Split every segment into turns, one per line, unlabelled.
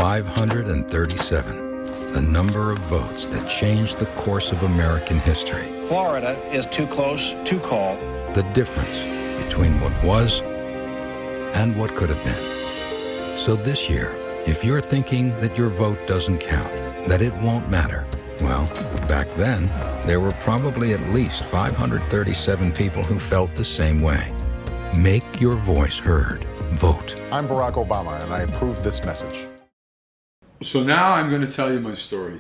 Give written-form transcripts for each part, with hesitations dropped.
537, the number of votes that changed the course of American history.
Florida is too close to call.
The difference between what was and what could have been. So this year, if you're thinking that your vote doesn't count, that it won't matter, well, back then, there were probably at least 537 people who felt the same way. Make your voice heard. Vote.
I'm Barack Obama, and I approve this message.
So now I'm going to tell you my story.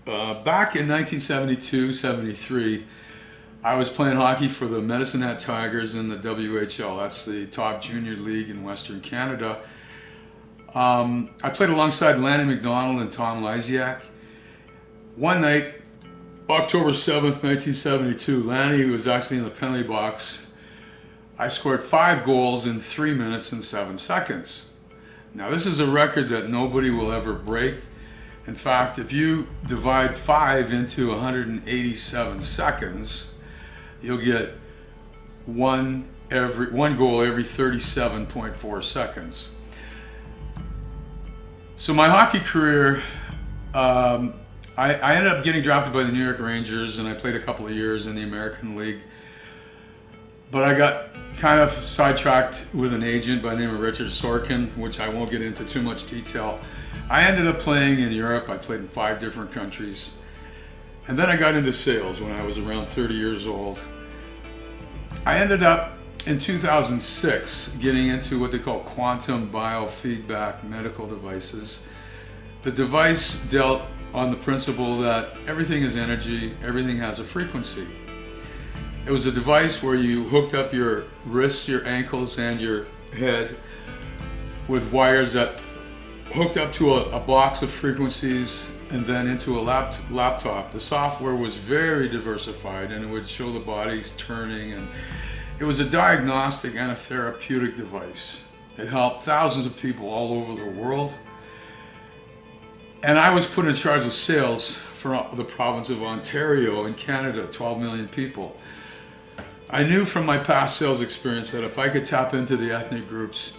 Back in 1972-73, I was playing hockey for the Medicine Hat Tigers in the WHL. That's the top junior league in Western Canada. I played alongside Lanny McDonald and Tom Lysiak. One night, October 7th, 1972, Lanny was actually in the penalty box. I scored 5 goals in 3 minutes and 7 seconds. Now this is a record that nobody will ever break. In fact, if you divide 5 into 187 seconds, you'll get one goal every 37.4 seconds. So my hockey career, I ended up getting drafted by the New York Rangers, and I played a couple of years in the American League. But I got kind of sidetracked with an agent by the name of Richard Sorkin, which I won't get into too much detail. I ended up playing in Europe. I played in 5 different countries. And then I got into sales when I was around 30 years old. I ended up in 2006 getting into what they call quantum biofeedback medical devices. The device dealt on the principle that everything is energy, everything has a frequency. It was a device where you hooked up your wrists, your ankles, and your head with wires that hooked up to a box of frequencies and then into a laptop. The software was very diversified, and it would show the bodies turning, and it was a diagnostic and a therapeutic device. It helped thousands of people all over the world. And I was put in charge of sales for the province of Ontario in Canada, 12 million people. I knew from my past sales experience that if I could tap into the ethnic groups,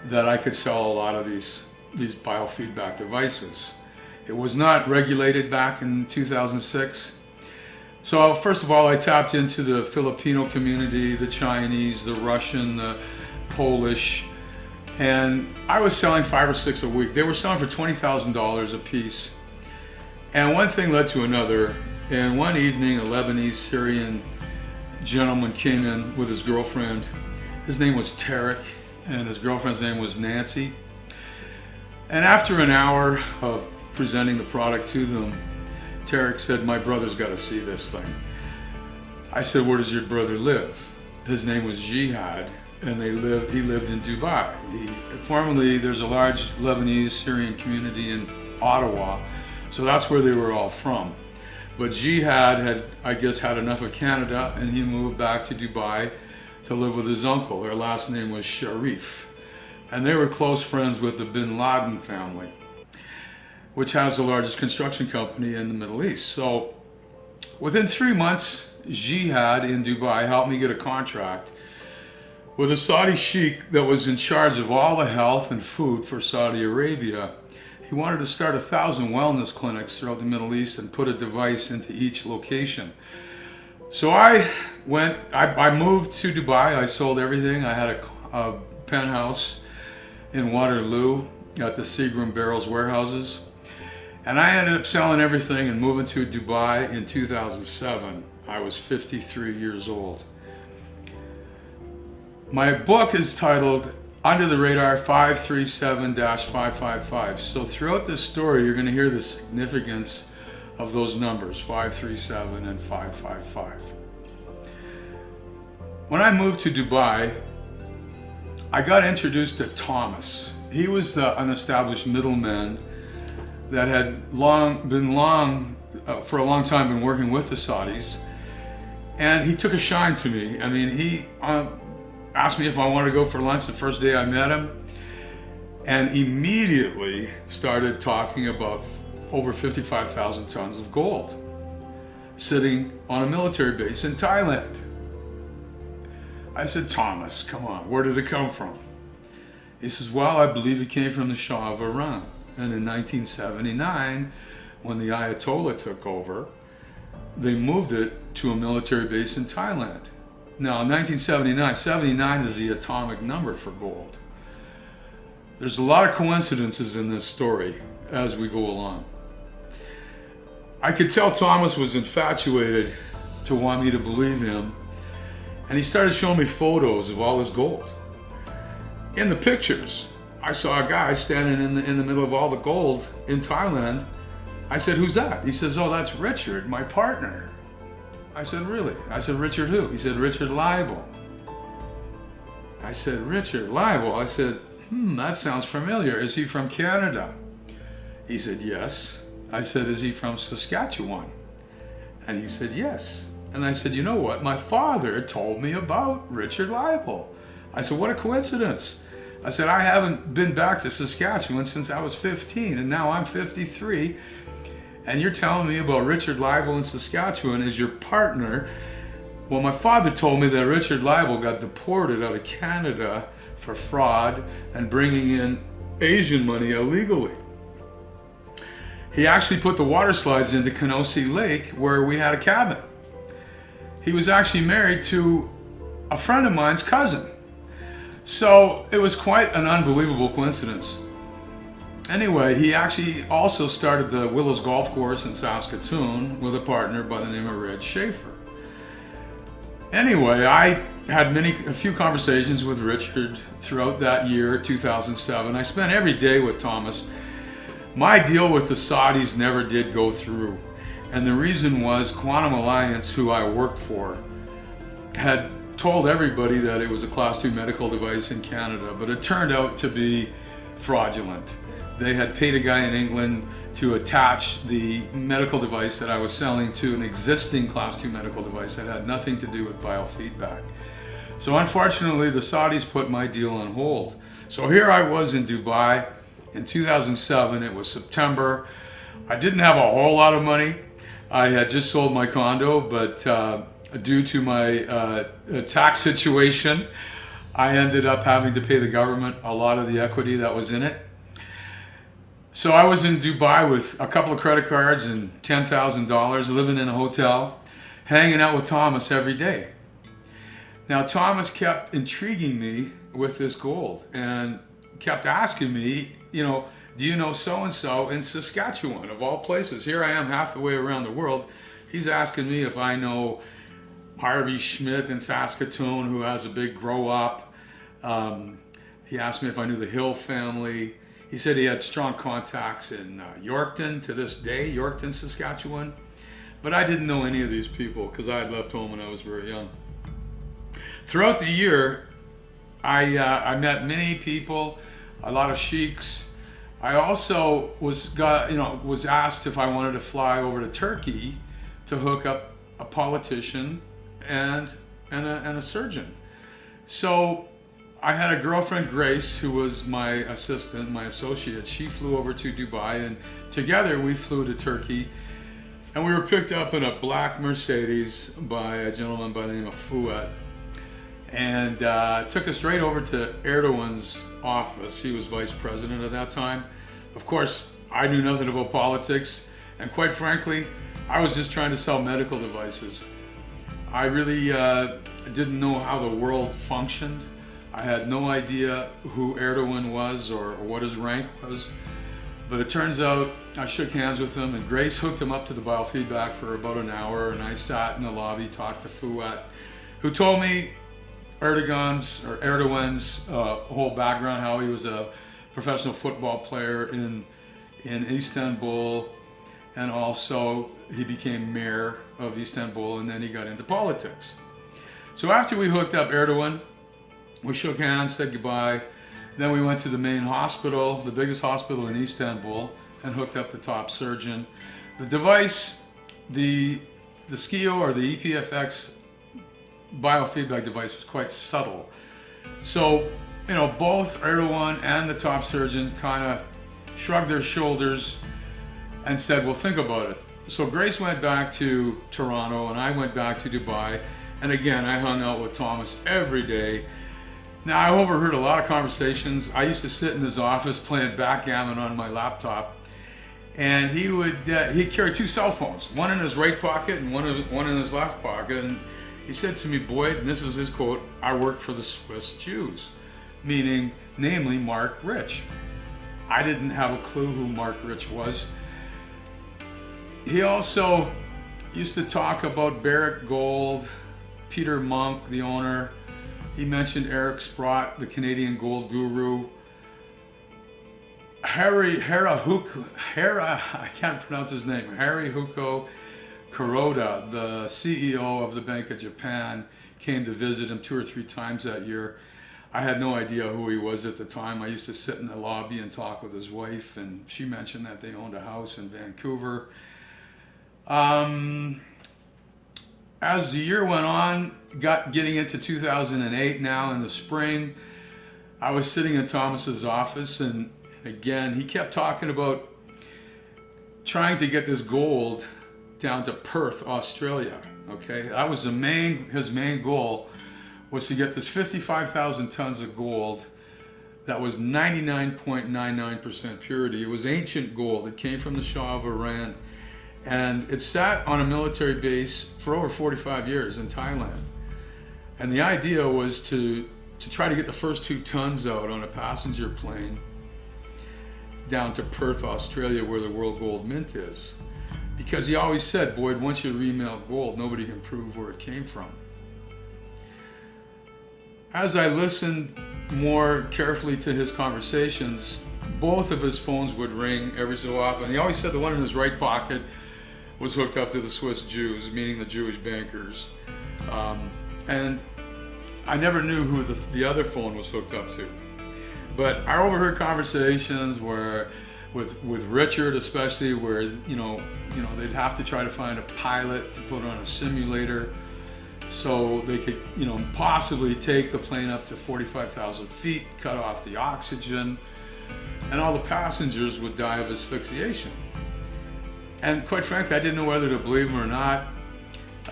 that I could sell a lot of these biofeedback devices. It was not regulated back in 2006. So first of all, I tapped into the Filipino community, the Chinese, the Russian, the Polish, and I was selling 5 or 6 a week. They were selling for $20,000 a piece. And one thing led to another. And one evening, a Lebanese Syrian gentleman came in with his girlfriend. His name was Tarek, and his girlfriend's name was Nancy. And after an hour of presenting the product to them, Tarek said, "My brother's got to see this thing." I said, "Where does your brother live?" His name was Jihad, and he lived in Dubai. Formerly, there's a large Lebanese Syrian community in Ottawa, so that's where they were all from. But Jihad had, I guess, had enough of Canada, and he moved back to Dubai to live with his uncle. Their last name was Sharif, and they were close friends with the Bin Laden family, which has the largest construction company in the Middle East. So within 3 months, Jihad in Dubai helped me get a contract with a Saudi sheikh that was in charge of all the health and food for Saudi Arabia. He wanted to start 1,000 wellness clinics throughout the Middle East and put a device into each location. So I moved to Dubai. I sold everything. I had a penthouse in Waterloo at the Seagram Barrels warehouses. And I ended up selling everything and moving to Dubai in 2007. I was 53 years old. My book is titled Under the Radar 537-555. So throughout this story, you're going to hear the significance of those numbers, 537 and 555. When I moved to Dubai, I got introduced to Thomas. He was an established middleman that had for a long time been working with the Saudis, and he took a shine to me. I mean, he asked me if I wanted to go for lunch the first day I met him, and immediately started talking about over 55,000 tons of gold sitting on a military base in Thailand. I said, "Thomas, come on, where did it come from?" He says, well, I believe it came from the Shah of Iran. And in 1979, when the Ayatollah took over, they moved it to a military base in Thailand. Now, in 1979, 79 is the atomic number for gold. There's a lot of coincidences in this story as we go along. I could tell Thomas was infatuated to want me to believe him, and he started showing me photos of all his gold. In the pictures, I saw a guy standing in the middle of all the gold in Thailand. I said, who's that? He says, oh, that's Richard, my partner. I said, really? I said, Richard who? He said, Richard Leibel. I said, Richard Leibel? I said, that sounds familiar. Is he from Canada? He said, yes. I said, is he from Saskatchewan? And he said, yes. And I said, you know what? My father told me about Richard Leibel. I said, what a coincidence. I said, I haven't been back to Saskatchewan since I was 15, and now I'm 53. And you're telling me about Richard Leibel in Saskatchewan as your partner. Well, my father told me that Richard Leibel got deported out of Canada for fraud and bringing in Asian money illegally. He actually put the water slides into Kenosi Lake where we had a cabin. He was actually married to a friend of mine's cousin. So it was quite an unbelievable coincidence. Anyway, he actually also started the Willows Golf Course in Saskatoon with a partner by the name of Red Schaefer. Anyway, I had a few conversations with Richard throughout that year, 2007. I spent every day with Thomas. My deal with the Saudis never did go through. And the reason was Quantum Alliance, who I worked for, had told everybody that it was a Class II medical device in Canada, but it turned out to be fraudulent. They had paid a guy in England to attach the medical device that I was selling to an existing Class II medical device that had nothing to do with biofeedback. So unfortunately, the Saudis put my deal on hold. So here I was in Dubai in 2007. It was September. I didn't have a whole lot of money. I had just sold my condo, but due to my tax situation, I ended up having to pay the government a lot of the equity that was in it. So I was in Dubai with a couple of credit cards and $10,000, living in a hotel, hanging out with Thomas every day. Now Thomas kept intriguing me with this gold and kept asking me, do you know so-and-so in Saskatchewan, of all places? Here I am half the way around the world. He's asking me if I know Harvey Schmidt in Saskatoon, who has a big grow up. He asked me if I knew the Hill family. He said he had strong contacts in Yorkton to this day, Yorkton, Saskatchewan. But I didn't know any of these people because I had left home when I was very young. Throughout the year, I met many people, a lot of sheiks. I also was asked if I wanted to fly over to Turkey to hook up a politician and a surgeon. So I had a girlfriend, Grace, who was my assistant, my associate. She flew over to Dubai, and together we flew to Turkey. And we were picked up in a black Mercedes by a gentleman by the name of Fuat, and took us right over to Erdogan's office. He was vice president at that time. Of course, I knew nothing about politics, and quite frankly, I was just trying to sell medical devices. I really didn't know how the world functioned. I had no idea who Erdogan was or what his rank was. But it turns out I shook hands with him, and Grace hooked him up to the biofeedback for about an hour, and I sat in the lobby, talked to Fuat, who told me Erdogan's whole background, how he was a professional football player in Istanbul, and also he became mayor of Istanbul, and then he got into politics. So after we hooked up Erdogan, we shook hands, said goodbye. Then we went to the main hospital, the biggest hospital in Istanbul, and hooked up the top surgeon. The device, the SCIO or the EPFX biofeedback device was quite subtle. So, both Erdogan and the top surgeon kind of shrugged their shoulders and said, well, think about it. So Grace went back to Toronto and I went back to Dubai. And again, I hung out with Thomas every day. Now, I overheard a lot of conversations. I used to sit in his office playing backgammon on my laptop, and he'd carry two cell phones, one in his right pocket and one in his left pocket. And he said to me, "Boyd," and this is his quote, "I work for the Swiss Jews," meaning, namely, Mark Rich. I didn't have a clue who Mark Rich was. He also used to talk about Barrick Gold, Peter Monk, the owner. He mentioned Eric Sprott, the Canadian gold guru. Harry Huko Kuroda, the CEO of the Bank of Japan, came to visit him 2 or 3 times that year. I had no idea who he was at the time. I used to sit in the lobby and talk with his wife, and she mentioned that they owned a house in Vancouver. As the year went on, getting into 2008 now in the spring, I was sitting in Thomas's office, and again, he kept talking about trying to get this gold down to Perth, Australia. Okay, that was his main goal, was to get this 55,000 tons of gold that was 99.99% purity. It was ancient gold. It came from the Shah of Iran, and it sat on a military base for over 45 years in Thailand. And the idea was to try to get the first 2 tons out on a passenger plane down to Perth, Australia, where the World Gold Mint is. Because he always said, "Boyd, once you remelt gold, nobody can prove where it came from." As I listened more carefully to his conversations, both of his phones would ring every so often. He always said the one in his right pocket was hooked up to the Swiss Jews, meaning the Jewish bankers. And I never knew who the other phone was hooked up to. But I overheard conversations where, with Richard especially, where they'd have to try to find a pilot to put on a simulator so they could possibly take the plane up to 45,000 feet, cut off the oxygen, and all the passengers would die of asphyxiation. And quite frankly, I didn't know whether to believe him or not.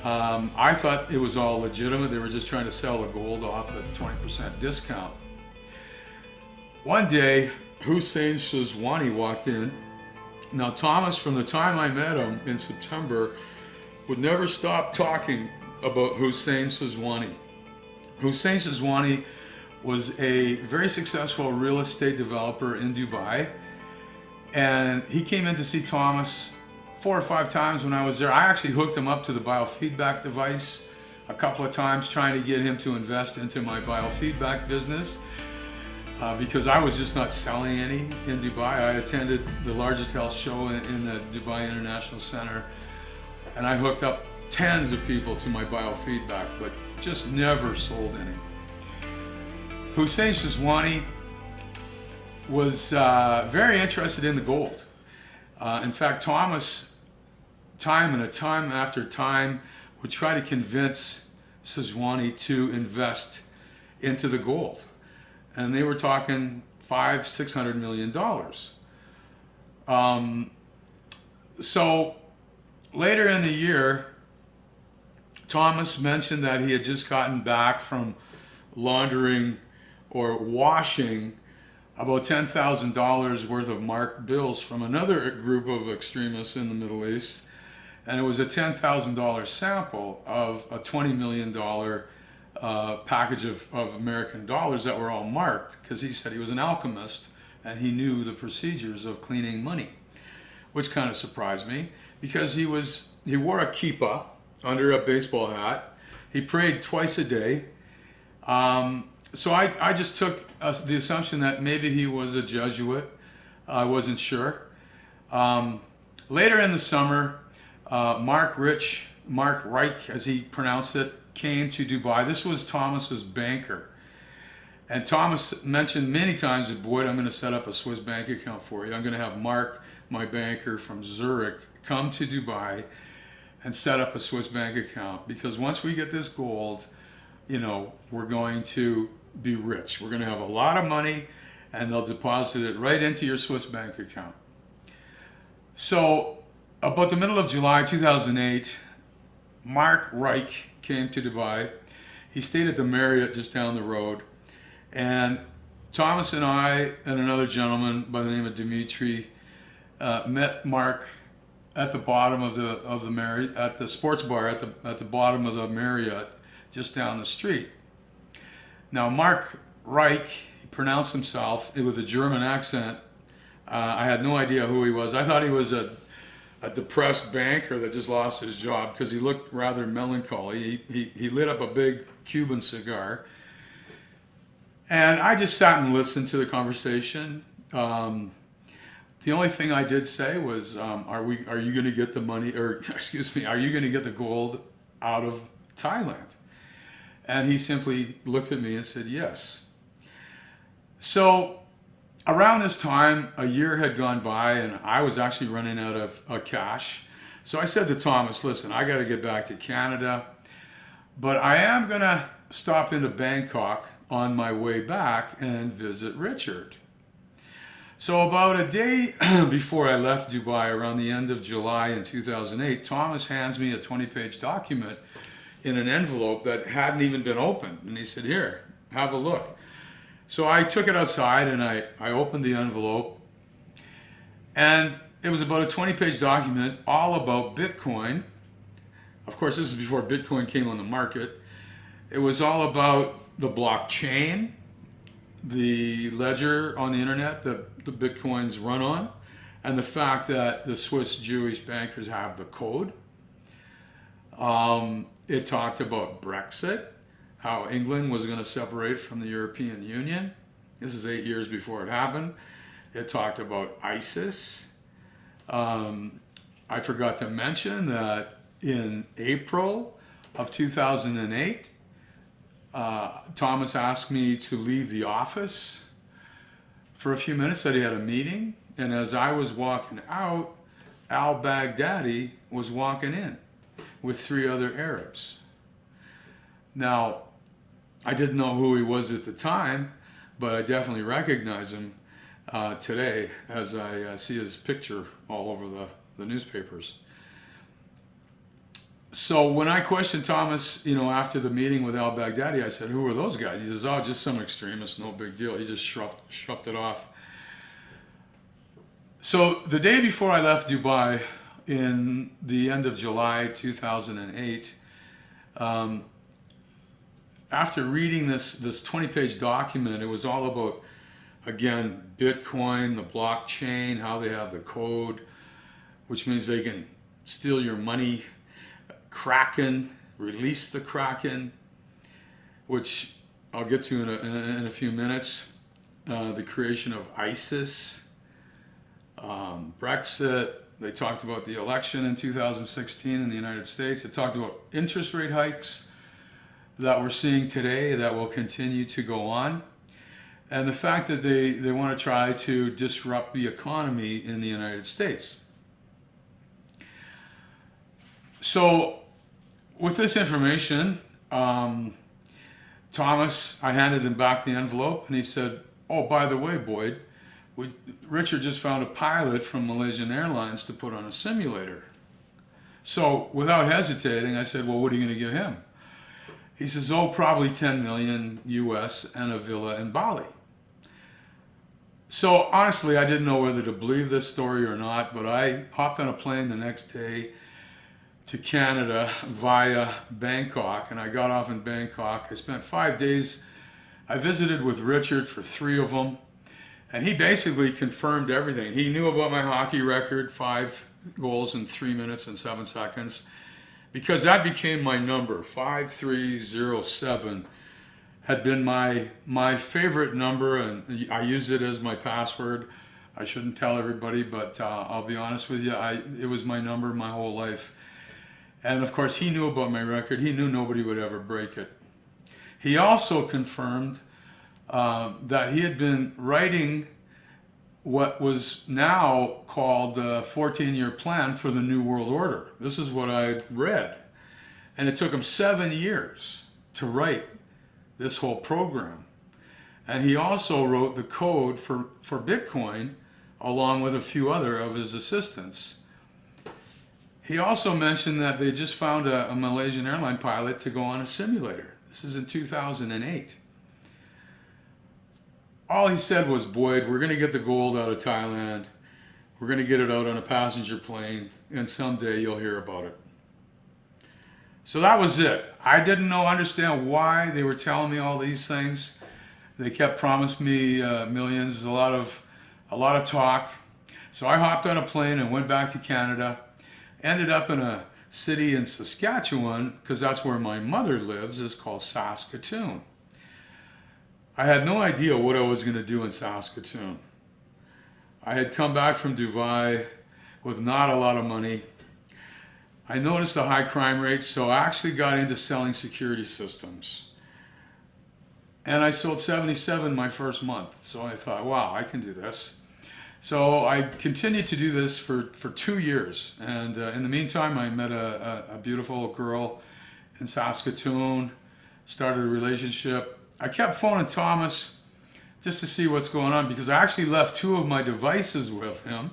I thought it was all legitimate. They were just trying to sell the gold off at a 20% discount. One day, Hussein Shazwani walked in. Now, Thomas, from the time I met him in September, would never stop talking about Hussein Shazwani. Hussein Shazwani was a very successful real estate developer in Dubai, and he came in to see Thomas 4 or 5 times when I was there. I actually hooked him up to the biofeedback device a couple of times, trying to get him to invest into my biofeedback business. Because I was just not selling any in Dubai. I attended the largest health show in the Dubai International Center, and I hooked up tens of people to my biofeedback, but just never sold any. Hussein Shazwani was very interested in the gold. In fact, Thomas, time after time, would try to convince Shazwani to invest into the gold. And they were talking $500-600 million. So later in the year, Thomas mentioned that he had just gotten back from laundering or washing about $10,000 worth of marked bills from another group of extremists in the Middle East. And it was a $10,000 sample of a $20 million package of American dollars that were all marked, because he said he was an alchemist and he knew the procedures of cleaning money, which kind of surprised me, because he wore a kippah under a baseball hat. He prayed twice a day. So I just took the assumption that maybe he was a Jesuit. I wasn't sure. Later in the summer, Mark Reich, as he pronounced it, came to Dubai. This was Thomas's banker. And Thomas mentioned many times that, "Boyd, I'm going to set up a Swiss bank account for you. I'm going to have Mark, my banker from Zurich, come to Dubai and set up a Swiss bank account, because once we get this gold, we're going to be rich. We're going to have a lot of money, and they'll deposit it right into your Swiss bank account." So about the middle of July 2008, Mark Reich came to Dubai. He stayed at the Marriott just down the road, And Thomas and I and another gentleman by the name of Dimitri met Mark at the bottom of the Marriott, at the sports bar at the bottom of the Marriott, just down the street. Now Mark Reich, he pronounced himself with a German accent. I had no idea who he was. I thought he was a depressed banker that just lost his job because he looked rather melancholy. He lit up a big Cuban cigar. And I just sat and listened to the conversation. The only thing I did say was, are you going to get the money, or excuse me, are you going to get the gold out of Thailand? And he simply looked at me and said, yes. So around this time, a year had gone by and I was actually running out of cash. So I said to Thomas, listen, I got to get back to Canada, but I am going to stop into Bangkok on my way back and visit Richard. So about a day before I left Dubai, around the end of July in 2008, Thomas hands me a 20-page document in an envelope that hadn't even been opened. And he said, here, have a look. So I took it outside and I opened the envelope. And it was about a 20-page document all about Bitcoin. Of course, this is before Bitcoin came on the market. It was all about the blockchain, the ledger on the internet that the Bitcoins run on, and the fact that the Swiss Jewish bankers have the code. It talked about Brexit, how England was going to separate from the European Union. This is 8 years before it happened. It talked about ISIS. I forgot to mention that in April of 2008, Thomas asked me to leave the office for a few minutes, that he had a meeting. And as I was walking out, al-Baghdadi was walking in with 3 other Arabs. Now, I didn't know who he was at the time, but I definitely recognize him today as I see his picture all over the newspapers. So when I questioned Thomas, after the meeting with al-Baghdadi, I said, who are those guys? He says, oh, just some extremists, no big deal. He just shrugged it off. So the day before I left Dubai, in the end of July 2008, after reading this 20-page document, it was all about, again, Bitcoin, the blockchain, how they have the code, which means they can steal your money. Kraken, release the Kraken, which I'll get to in a few minutes. The creation of ISIS, Brexit. They talked about the election in 2016 in the United States. They talked about interest rate hikes that we're seeing today that will continue to go on. And the fact that they want to try to disrupt the economy in the United States. So with this information, Thomas, I handed him back the envelope and he said, oh, by the way, Boyd, Richard just found a pilot from Malaysian Airlines to put on a simulator. So without hesitating, I said, well, what are you going to give him? He says, oh, probably 10 million US and a villa in Bali. So honestly, I didn't know whether to believe this story or not, but I hopped on a plane the next day to Canada via Bangkok, and I got off in Bangkok. I spent 5 days. I visited with Richard for 3 of them, and he basically confirmed everything. He knew about my hockey record, 5 goals in 3 minutes and 7 seconds, because that became my number. 5307 had been my favorite number, and I used it as my password. I shouldn't tell everybody, but I'll be honest with you, it was my number my whole life. And of course, he knew about my record. He knew nobody would ever break it. He also confirmed that he had been writing what was now called the 14-year plan for the New World Order. This is what I read. And it took him 7 years to write this whole program. And he also wrote the code for Bitcoin, along with a few other of his assistants. He also mentioned that they just found a Malaysian airline pilot to go on a simulator. This is in 2008. all he said was, Boyd, we're going to get the gold out of Thailand. We're going to get it out on a passenger plane, and someday you'll hear about it. So that was it. I didn't understand why they were telling me all these things. They kept promising me millions, a lot of talk. So I hopped on a plane and went back to Canada. Ended up in a city in Saskatchewan, because that's where my mother lives. It's called Saskatoon. I had no idea what I was going to do in Saskatoon. I had come back from Dubai with not a lot of money. I noticed the high crime rate, so I actually got into selling security systems. And I sold 77 my first month. So I thought, wow, I can do this. So I continued to do this for 2 years. And in the meantime, I met a beautiful girl in Saskatoon, started a relationship. I kept phoning Thomas just to see what's going on, because I actually left 2 of my devices with him.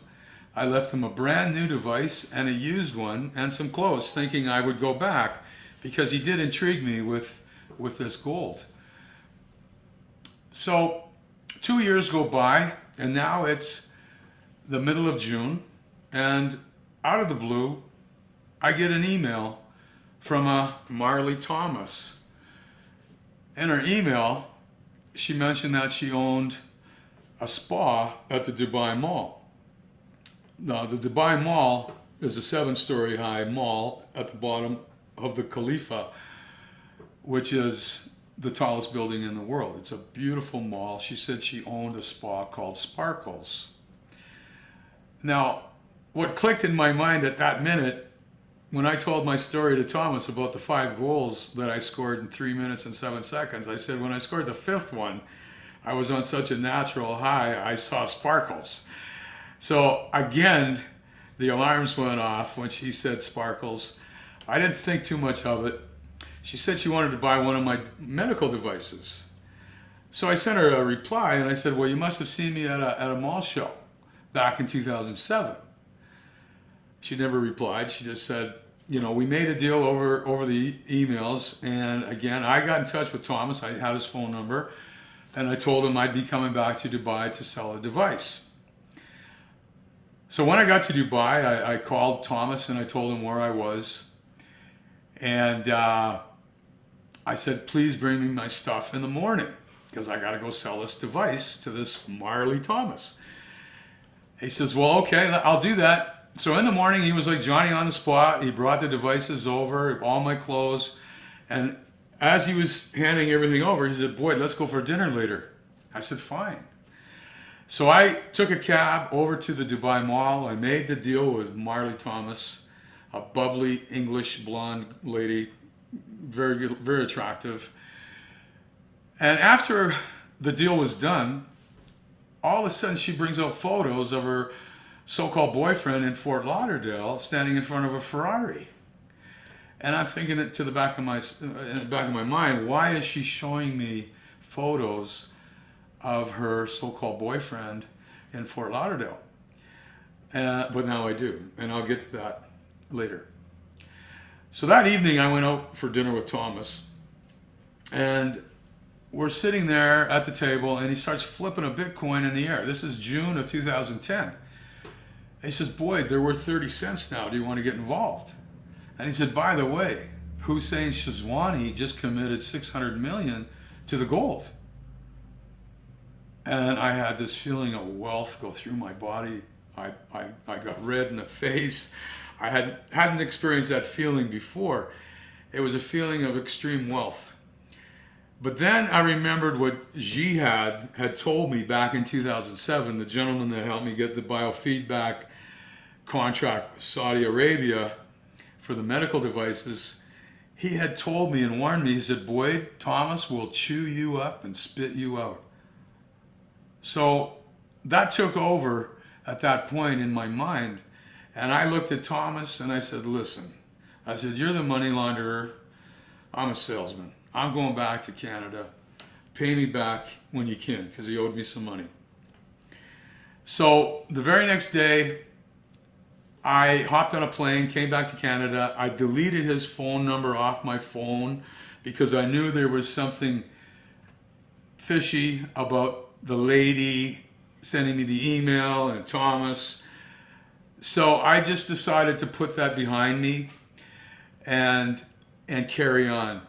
I left him a brand new device and a used one and some clothes, thinking I would go back, because he did intrigue me with this gold. So 2 years go by, and now it's the middle of June, and out of the blue, I get an email from a Marley Thomas. In her email, she mentioned that she owned a spa at the Dubai Mall. Now, the Dubai Mall is a 7-story high mall at the bottom of the Khalifa, which is the tallest building in the world. It's a beautiful mall. She said she owned a spa called Sparkles. Now, what clicked in my mind at that minute, when I told my story to Thomas about the 5 goals that I scored in 3 minutes and 7 seconds, I said when I scored the 5th one, I was on such a natural high, I saw sparkles. So again, the alarms went off when she said sparkles. I didn't think too much of it. She said she wanted to buy one of my medical devices. So I sent her a reply and I said, well, you must have seen me at a mall show back in 2007. She never replied. She just said, you know, we made a deal over the emails. And again, I got in touch with Thomas. I had his phone number. And I told him I'd be coming back to Dubai to sell a device. So when I got to Dubai, I called Thomas and I told him where I was. And I said, please bring me my stuff in the morning, because I got to go sell this device to this Marley Thomas. He says, well, okay, I'll do that. So in the morning, he was like Johnny on the spot. He brought the devices over, all my clothes. And as he was handing everything over, he said, Boyd, let's go for dinner later. I said, fine. So I took a cab over to the Dubai Mall. I made the deal with Marley Thomas, a bubbly English blonde lady, very good, very attractive. And after the deal was done, all of a sudden she brings out photos of her so-called boyfriend in Fort Lauderdale standing in front of a Ferrari. And I'm thinking it to the back of my mind, why is she showing me photos of her so-called boyfriend in Fort Lauderdale? But now I do, and I'll get to that later. So that evening I went out for dinner with Thomas, and we're sitting there at the table, and he starts flipping a Bitcoin in the air. This is June of 2010. He says, Boyd, they're worth 30 cents now. Do you want to get involved? And he said, by the way, Hussein Shizwani just committed $600 million to the gold. And I had this feeling of wealth go through my body. I got red in the face. I hadn't experienced that feeling before. It was a feeling of extreme wealth. But then I remembered what Jihad had told me back in 2007, the gentleman that helped me get the biofeedback contract with Saudi Arabia for the medical devices. He had told me and warned me, he said, Boyd, Thomas will chew you up and spit you out. So that took over at that point in my mind. And I looked at Thomas and I said, listen, I said, you're the money launderer. I'm a salesman. I'm going back to Canada. Pay me back when you can, because he owed me some money. So the very next day, I hopped on a plane, came back to Canada. I deleted his phone number off my phone because I knew there was something fishy about the lady sending me the email and Thomas. So I just decided to put that behind me and carry on.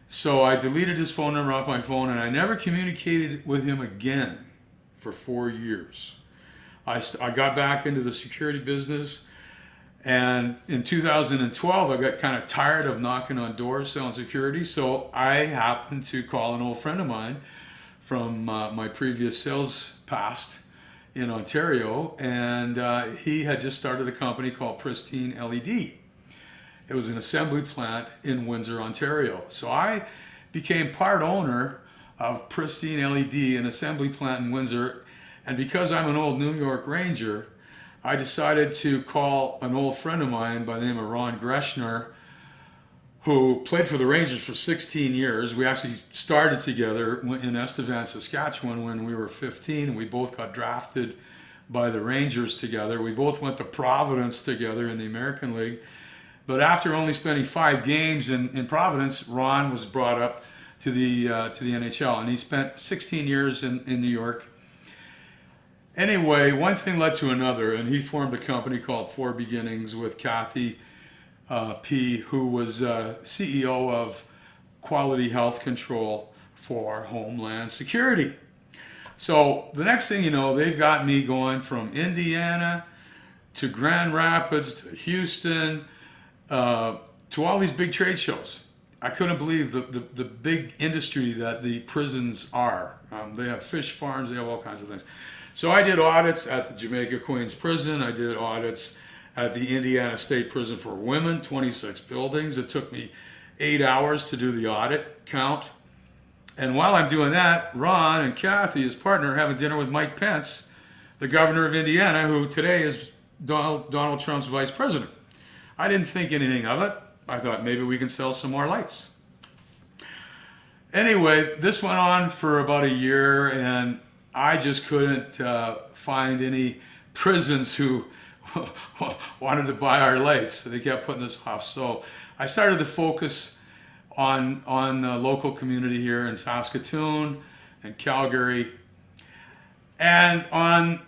So I deleted his phone number off my phone, and I never communicated with him again for 4 years. I got back into the security business, and in 2012 I got kind of tired of knocking on doors selling security, so I happened to call an old friend of mine from my previous sales past in Ontario, and he had just started a company called Pristine LED. It was an assembly plant in Windsor, Ontario. So I became part owner of Pristine LED, an assembly plant in Windsor, and because I'm an old New York Ranger, I decided to call an old friend of mine by the name of Ron Greschner, who played for the Rangers for 16 years. We actually started together in Estevan, Saskatchewan when we were 15. We both got drafted by the Rangers together. We both went to Providence together in the American League. But after only spending 5 games in Providence, Ron was brought up to the NHL, and he spent 16 years in New York. Anyway, one thing led to another, and he formed a company called Four Beginnings with Kathy P., who was CEO of Quality Health Control for Homeland Security. So the next thing you know, they've got me going from Indiana to Grand Rapids to Houston to all these big trade shows. I couldn't believe the big industry that the prisons are. They have fish farms, they have all kinds of things. So I did audits at the Jamaica Queens Prison. I did audits at the Indiana State Prison for Women, 26 buildings. It took me 8 hours to do the audit count. And while I'm doing that, Ron and Kathy, his partner, are having dinner with Mike Pence, the governor of Indiana, who today is Donald Trump's vice president. I didn't think anything of it. I thought maybe we can sell some more lights. Anyway, this went on for about a year, and I just couldn't find any prisons who wanted to buy our lights. So they kept putting this off. So I started to focus on the local community here in Saskatoon and Calgary. And on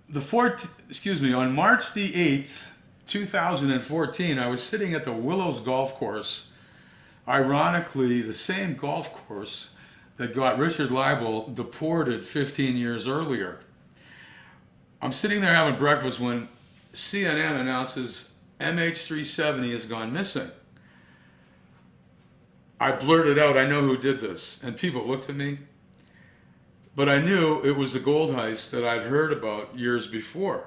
March the 8th, 2014, I was sitting at the Willows Golf Course, ironically the same golf course that got Richard Leibel deported 15 years earlier. I'm sitting there having breakfast when CNN announces MH370 has gone missing. I blurted out, I know who did this, and people looked at me, but I knew it was the gold heist that I'd heard about years before.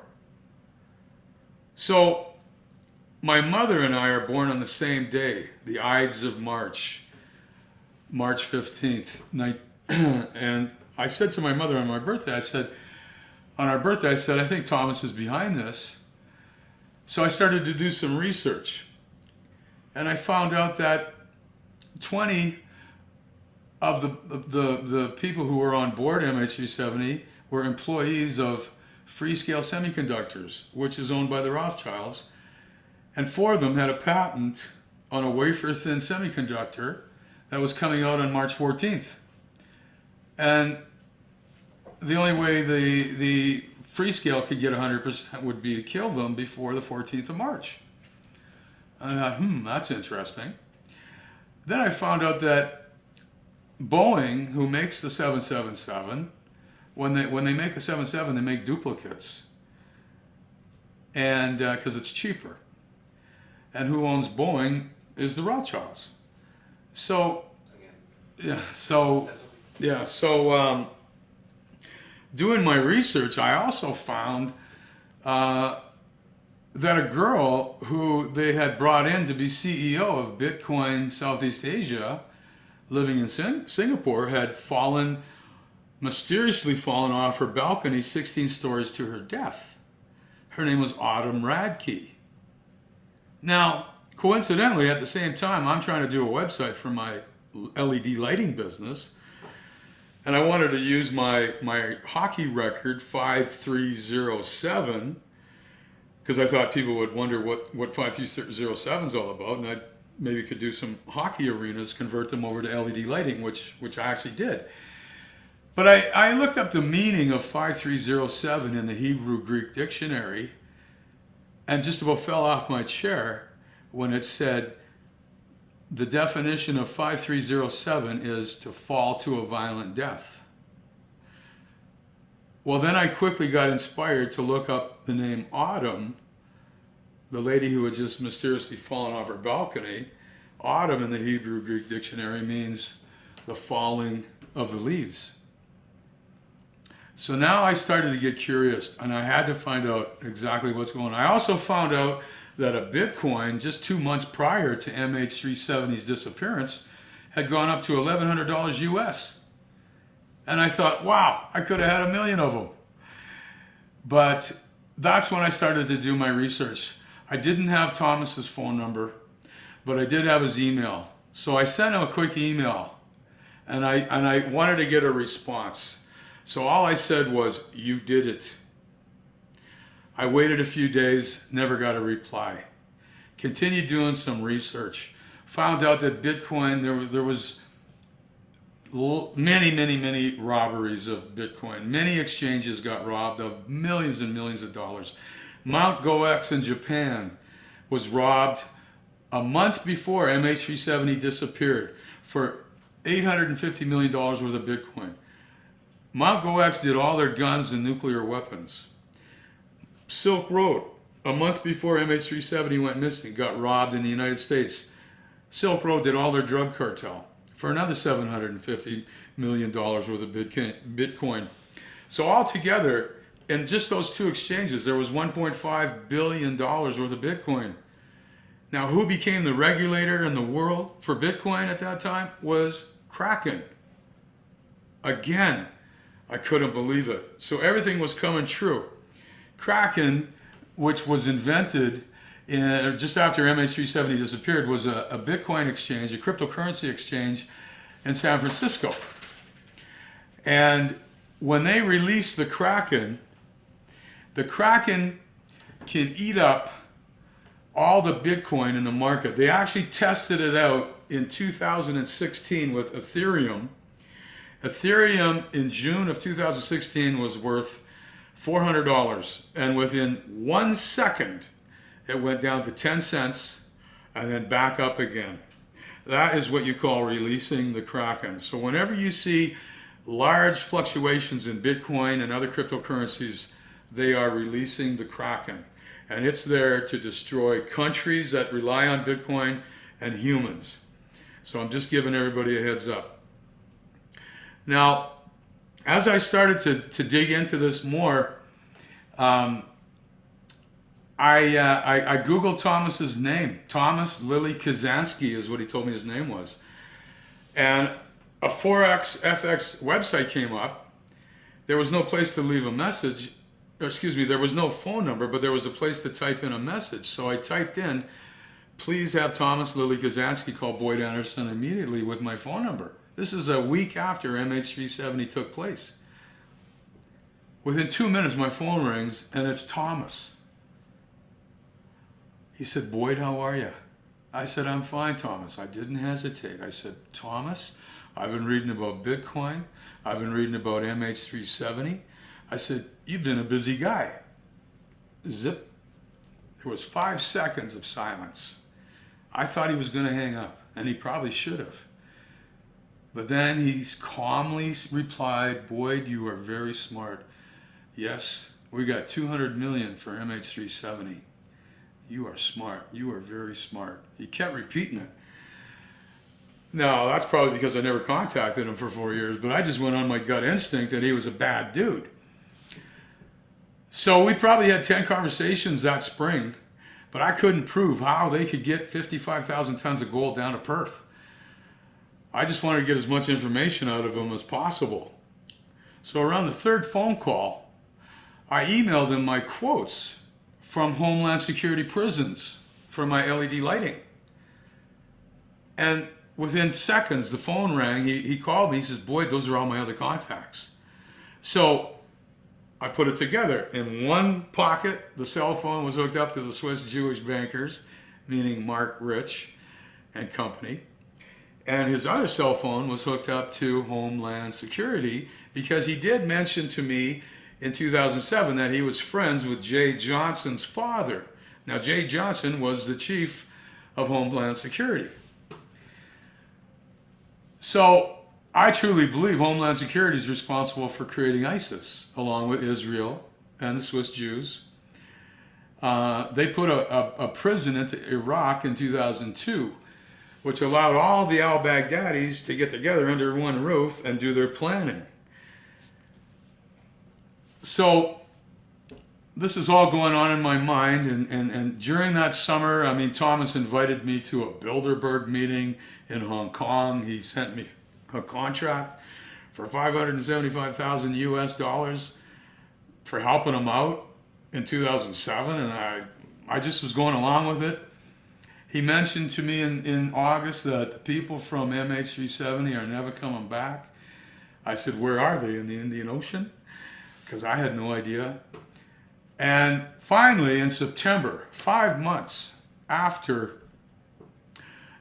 So my mother and I are born on the same day, the Ides of March 15th. And I said to my mother on my birthday, I think Thomas is behind this. So I started to do some research. And I found out that 20 of the people who were on board MH370 were employees of Freescale Semiconductors, which is owned by the Rothschilds. And 4 of them had a patent on a wafer-thin semiconductor that was coming out on March 14th. And the only way the Freescale could get 100% would be to kill them before the 14th of March. I thought, that's interesting. Then I found out that Boeing, who makes the 777, when they make a 777, they make duplicates, and because it's cheaper. And who owns Boeing is the Rothschilds. So doing my research, I also found that a girl who they had brought in to be CEO of Bitcoin Southeast Asia, living in Singapore, had mysteriously fallen off her balcony 16 stories to her death. Her name was Autumn Radke. Now, coincidentally, at the same time, I'm trying to do a website for my LED lighting business, and I wanted to use my hockey record, 5307, because I thought people would wonder what 5307 is all about, and I maybe could do some hockey arenas, convert them over to LED lighting, which I actually did. But I looked up the meaning of 5307 in the Hebrew Greek dictionary and just about fell off my chair when it said the definition of 5307 is to fall to a violent death. Well, then I quickly got inspired to look up the name Autumn, the lady who had just mysteriously fallen off her balcony. Autumn in the Hebrew Greek dictionary means the falling of the leaves. So now I started to get curious, and I had to find out exactly what's going on. I also found out that a Bitcoin just 2 months prior to MH370's disappearance had gone up to $1,100 US. And I thought, wow, I could have had 1 million of them. But that's when I started to do my research. I didn't have Thomas's phone number, but I did have his email. So I sent him a quick email, and I wanted to get a response. So all I said was, "You did it." I waited a few days, never got a reply. Continued doing some research. Found out that Bitcoin, there was many robberies of Bitcoin. Many exchanges got robbed of millions and millions of dollars. Mt. Gox in Japan was robbed a month before MH370 disappeared for $850 million worth of Bitcoin. Mt. Gox did all their guns and nuclear weapons. Silk Road, a month before MH370 went missing, got robbed in the United States. Silk Road did all their drug cartel for another $750 million worth of Bitcoin. So altogether, in just those two exchanges, there was $1.5 billion worth of Bitcoin. Now, who became the regulator in the world for Bitcoin at that time was Kraken. Again, I couldn't believe it. So everything was coming true. Kraken, which was invented just after MH370 disappeared, was a Bitcoin exchange, a cryptocurrency exchange in San Francisco. And when they released the Kraken can eat up all the Bitcoin in the market. They actually tested it out in 2016 with Ethereum. Ethereum in June of 2016 was worth $400, and within 1 second it went down to 10 cents and then back up again. That is what you call releasing the Kraken. So whenever you see large fluctuations in Bitcoin and other cryptocurrencies, they are releasing the Kraken, and it's there to destroy countries that rely on Bitcoin and humans. So I'm just giving everybody a heads up. Now, as I started to dig into this more, I Googled Thomas's name. Thomas Lily Kazansky is what he told me his name was. And a FX website came up. There was no place to leave a message. There was no phone number, but there was a place to type in a message. So I typed in, "Please have Thomas Lily Kazansky call Boyd Anderson immediately," with my phone number. This is a week after MH370 took place. Within 2 minutes, my phone rings, and it's Thomas. He said, "Boyd, how are you?" I said, "I'm fine, Thomas." I didn't hesitate. I said, "Thomas, I've been reading about Bitcoin. I've been reading about MH370. I said, "You've been a busy guy." Zip. There was 5 seconds of silence. I thought he was going to hang up, and he probably should have. But then he calmly replied, "Boyd, you are very smart. Yes, we got 200 million for MH370. You are smart. You are very smart." He kept repeating it. Now, that's probably because I never contacted him for 4 years, but I just went on my gut instinct that he was a bad dude. So we probably had 10 conversations that spring, but I couldn't prove how they could get 55,000 tons of gold down to Perth. I just wanted to get as much information out of him as possible. So around the third phone call, I emailed him my quotes from Homeland Security prisons for my LED lighting. And within seconds, the phone rang. He called me. He says, "Boyd, those are all my other contacts." So I put it together. In one pocket, the cell phone was hooked up to the Swiss Jewish bankers, meaning Mark Rich and company. And his other cell phone was hooked up to Homeland Security because he did mention to me in 2007 that he was friends with Jay Johnson's father. Now, Jay Johnson was the chief of Homeland Security. So I truly believe Homeland Security is responsible for creating ISIS, along with Israel and the Swiss Jews. They put a prison into Iraq in 2002, which allowed all the al-Baghdadis to get together under one roof and do their planning. So this is all going on in my mind, and during that summer, I mean, Thomas invited me to a Bilderberg meeting in Hong Kong. He sent me a contract for $575,000 US for helping him out in 2007, and I just was going along with it. He mentioned to me in August that the people from MH370 are never coming back. I said, where are they? In the Indian Ocean? Because I had no idea. And finally, in September, 5 months after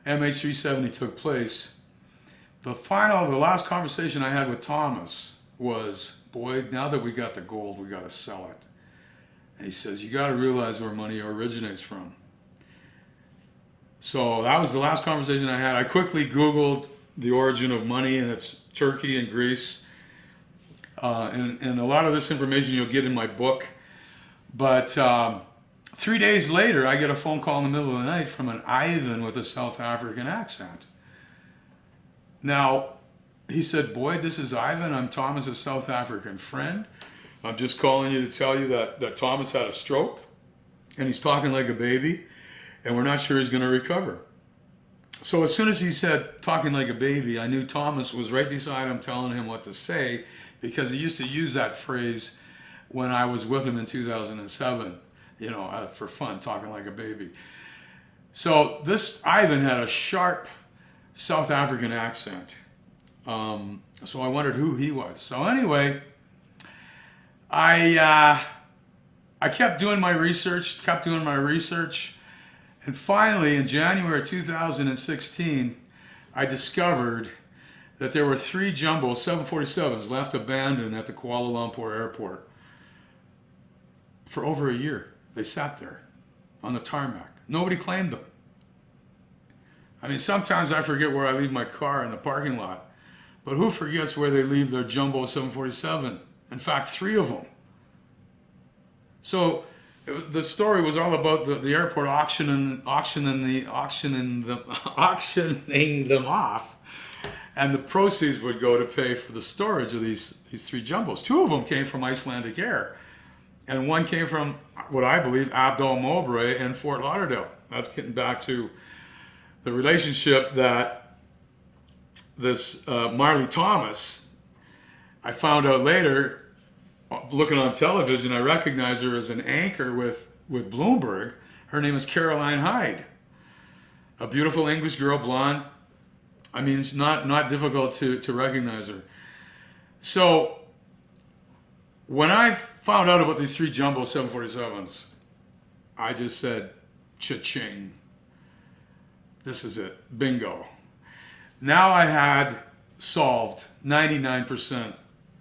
MH370 took place, the last conversation I had with Thomas was, Boyd, now that we got the gold, we got to sell it. And he says, you got to realize where money originates from. So that was the last conversation I had. I quickly Googled the origin of money, and it's Turkey and Greece. And a lot of this information you'll get in my book. But 3 days later, I get a phone call in the middle of the night from an Ivan with a South African accent. Now, he said, Boyd, this is Ivan. I'm Thomas's South African friend. I'm just calling you to tell you that Thomas had a stroke, and he's talking like a baby, and we're not sure he's going to recover. So as soon as he said talking like a baby, I knew Thomas was right beside him telling him what to say, because he used to use that phrase when I was with him in 2007, for fun, talking like a baby. So this Ivan had a sharp South African accent. So I wondered who he was. So anyway, I kept doing my research, and finally in January 2016, I discovered that there were 3 jumbo 747s left abandoned at the Kuala Lumpur airport. For over a year, they sat there on the tarmac. Nobody claimed them. I mean, sometimes I forget where I leave my car in the parking lot, but who forgets where they leave their jumbo 747? In fact, 3 of them. So the story was all about the airport auctioning them off, and the proceeds would go to pay for the storage of these 3 jumbos. 2 of them came from Icelandic Air, and 1 came from what I believe Abdul Mowbray in Fort Lauderdale. That's getting back to the relationship that this Marley Thomas, I found out later, looking on television, I recognized her as an anchor with Bloomberg. Her name is Caroline Hyde, a beautiful English girl, blonde. I mean, it's not difficult to recognize her. So when I found out about these 3 jumbo 747s, I just said, cha-ching. This is it. Bingo. Now I had solved 99%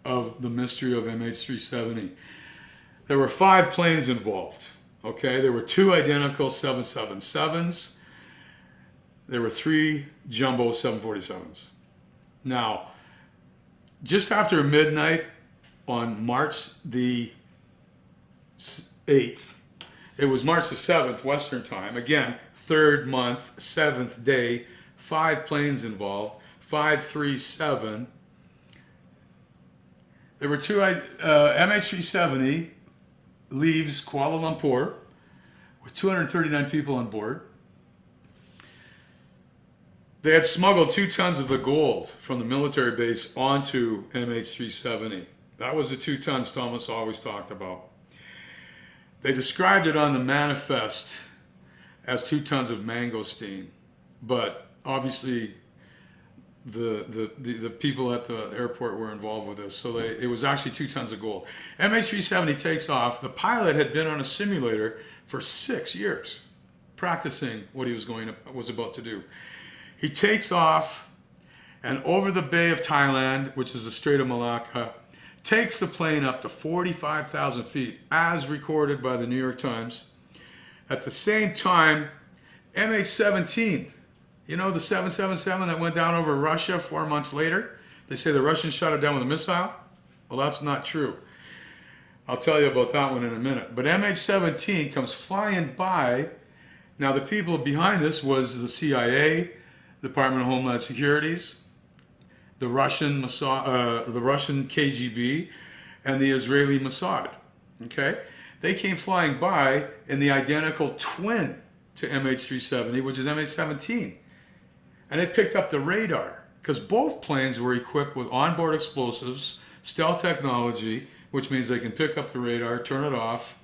of the mystery of MH370. There were 5 planes involved. Okay, there were 2 identical 777s. There were 3 jumbo 747s. Now, just after midnight on March the 8th, it was March the 7th, Western time. Again, 3rd month, 7th day, 5 planes involved, 537. There were 2 MH370 leaves Kuala Lumpur with 239 people on board. They had smuggled 2 tons of the gold from the military base onto MH370. That was the 2 tons Thomas always talked about. They described it on the manifest as 2 tons of mangosteen, but obviously the people at the airport were involved with this, so it was actually 2 tons of gold. MH370 takes off. The pilot had been on a simulator for 6 years, practicing what he was about to do. He takes off and over the Bay of Thailand, which is the Strait of Malacca, takes the plane up to 45,000 feet, as recorded by the New York Times. At the same time, MH17, you know the 777 that went down over Russia 4 months later? They say the Russians shot it down with a missile. Well, that's not true. I'll tell you about that one in a minute. But MH17 comes flying by. Now, the people behind this was the CIA, Department of Homeland Securities, the Russian KGB, and the Israeli Mossad. Okay? They came flying by in the identical twin to MH370, which is MH17. And it picked up the radar, because both planes were equipped with onboard explosives, stealth technology, which means they can pick up the radar, turn it off,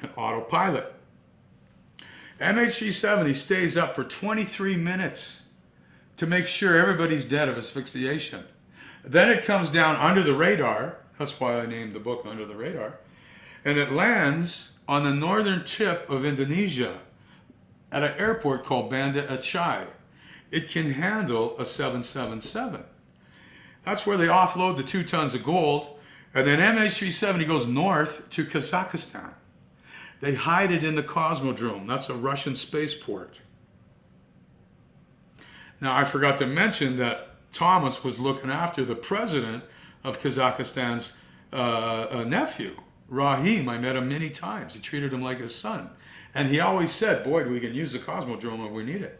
and autopilot. MH370 stays up for 23 minutes to make sure everybody's dead of asphyxiation. Then it comes down under the radar. That's why I named the book Under the Radar. And it lands on the northern tip of Indonesia at an airport called Banda Aceh. It can handle a 777. That's where they offload the 2 tons of gold. And then MH370 goes north to Kazakhstan. They hide it in the Cosmodrome. That's a Russian spaceport. Now, I forgot to mention that Thomas was looking after the president of Kazakhstan's nephew, Rahim. I met him many times. He treated him like his son. And he always said, Boyd, we can use the Cosmodrome if we need it.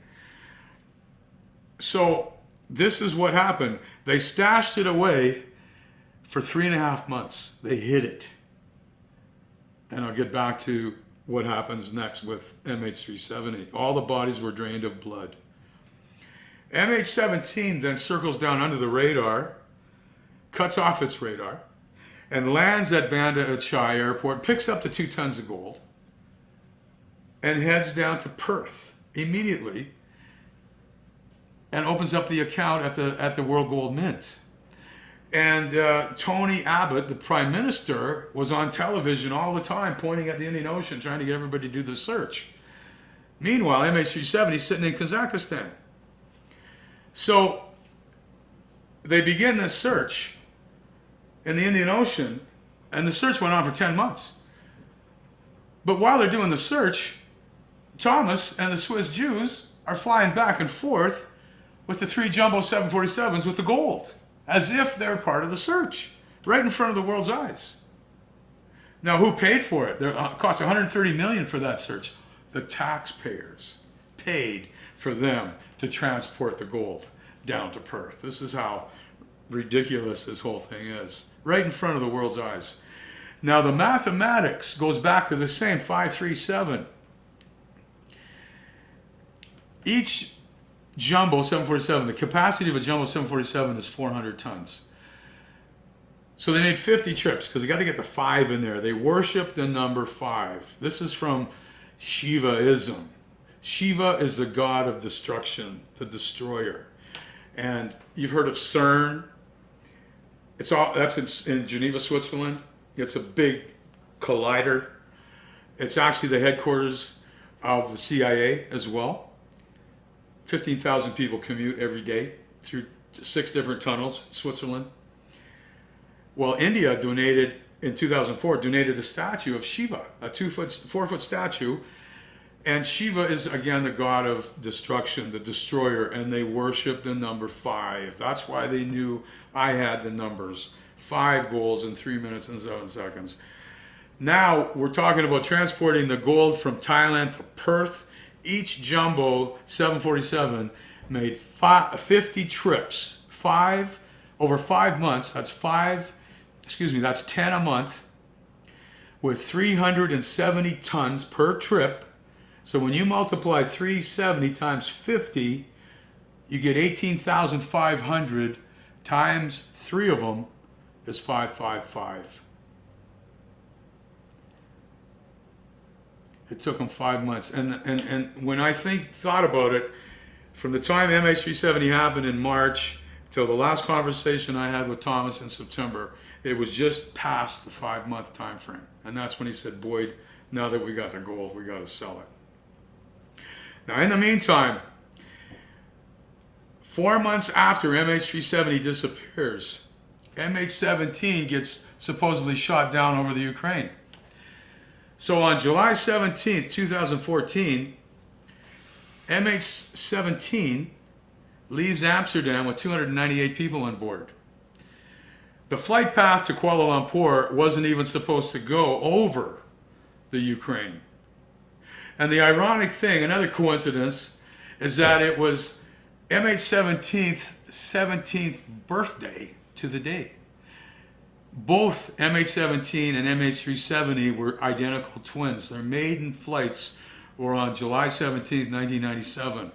So this is what happened. They stashed it away for 3.5 months. They hid it. And I'll get back to what happens next with MH370. All the bodies were drained of blood. MH17 then circles down under the radar, cuts off its radar, and lands at Banda Aceh Airport, picks up the 2 tons of gold, and heads down to Perth immediately and opens up the account at the World Gold Mint. And Tony Abbott, the Prime Minister, was on television all the time pointing at the Indian Ocean, trying to get everybody to do the search. Meanwhile, MH370 is sitting in Kazakhstan. So they begin this search in the Indian Ocean, and the search went on for 10 months. But while they're doing the search, Thomas and the Swiss Jews are flying back and forth with the 3 jumbo 747s with the gold, as if they're part of the search, right in front of the world's eyes. Now, who paid for it? It cost $130 million for that search. The taxpayers paid for them to transport the gold down to Perth. This is how ridiculous this whole thing is, right in front of the world's eyes. Now, the mathematics goes back to the same 537. Each jumbo 747, the capacity of a jumbo 747 is 400 tons. So they made 50 trips because they got to get the 5 in there. They worship the number 5. This is from Shivaism. Shiva is the god of destruction, the destroyer. And you've heard of CERN. That's in Geneva, Switzerland. It's a big collider. It's actually the headquarters of the CIA as well. 15,000 people commute every day through 6 different tunnels in Switzerland. Well, India donated, in 2004, a statue of Shiva, a 4-foot statue. And Shiva is, again, the god of destruction, the destroyer, and they worship the number 5. That's why they knew I had the numbers. 5 goals in 3 minutes and 7 seconds. Now, we're talking about transporting the gold from Thailand to Perth. Each jumbo 747 made 50 trips, over 5 months. That's 10 a month, with 370 tons per trip. So when you multiply 370 times 50, you get 18,500 times 3 of them is 555. It took them 5 months. And when I thought about it, from the time MH370 happened in March till the last conversation I had with Thomas in September, it was just past the 5-month time frame. And that's when he said, Boyd, now that we got the gold, we got to sell it. Now, in the meantime, 4 months after MH370 disappears, MH17 gets supposedly shot down over the Ukraine. So on July 17th, 2014, MH17 leaves Amsterdam with 298 people on board. The flight path to Kuala Lumpur wasn't even supposed to go over the Ukraine. And the ironic thing, another coincidence, is that it was MH17's 17th birthday to the day. Both MH17 and MH370 were identical twins. Their maiden flights were on July 17th, 1997.